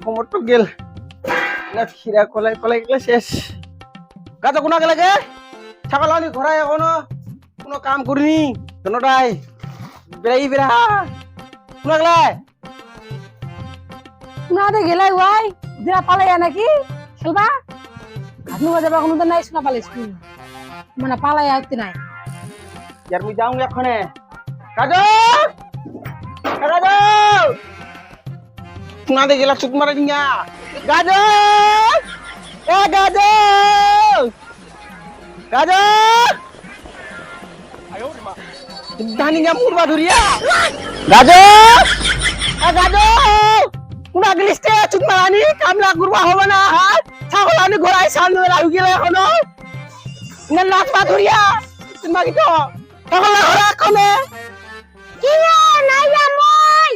কোমর তো গেল না, খিরা কলাই কলাই গেলে শেষ। গাছ কোনা গেলে গে ছাগল আনি ঘোরায় এখনো কোনো কাম করিনি কোনোটাই বেড়াই বেড়া কোনা গেলে শোনাতে গেলাই ওয়াই দিনা পালাইয়া নাকি খেলবা আপনি যাবা কোনো তো নাই শোনা পালাইছ মানে পালাইয়া হতে নাই यार मैं जाऊंगा एखने काजो काजो सुना दे गेला चुप मारे दिया गाजो ए गाजो गाजो आयो रे मां दानिया मुरवा धुरिया गाजो ए गाजो कुना गलिस्ते चुप मारानी कामला गुरवा होबे ना हां ছাগলানি ঘোড়ায় সামনে লাগি গেলে এখনো না নাচবা ধুরিয়া তুমি কি তো ছাগলা ঘোড়া কোনে কি নাই মই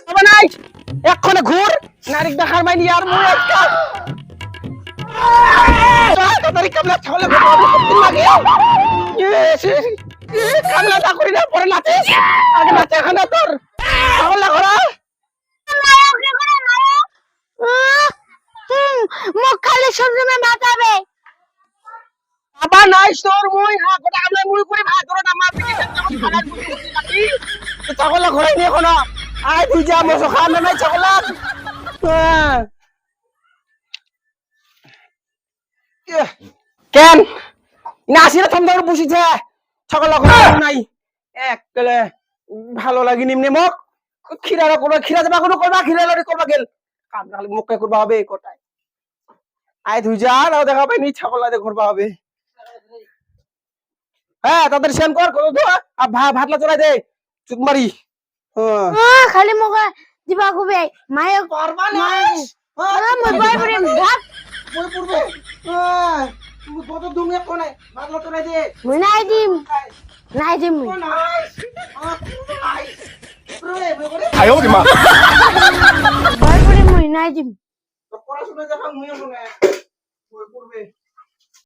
হবে নাই এক্ষণে ঘুর নারিক দেখার মাইনি আর মুই একটা তাড়াতাড়ি কামলা ছাগলা ঘোড়া করতে লাগে কামলা তা করি না পরে নাচে আগে নাচে এখানে তোর ছাগলা ঘোড়া মুখ খালি সবসময় মাথাবে আবার নাই তোর মুই হ্যাঁ গোটা আমলে মুই করে ভাত ধরে না মার দিকে খারাপ করতে তো ছাগলা ঘোড়া নিয়ে কোনা আয় তুই যা মশো খানা নাই ছাগলা কেন নাসিরা থমদার বসিছে ছাগলা ঘোড়া নাই একলে ভালো লাগি নিমনে মোক খিরারা কোন খিরা যাবা কোন করবা খিরা লড়ি করবা গেল কাম খালি মুখে করবা হবে কোটায় আয় তুই যা আর দেখা পাইনি ছাগলা দে করবা হবে হ্যাঁ তাদের সেন কর কত তো ভাতলা চড়াই দে চুপ মারি খালি মুখে দিবা কবে মায়ে করবা না মোবাইল করে ভাত মই পড়বে তুমি কত দুমে কোনে ভাতলা চড়াই দে মই নাই দিম মই আয় ওরে মা মোবাইল করে মই নাই দিম পড়াশোনা দেখা মুইও কোনে মই পড়বে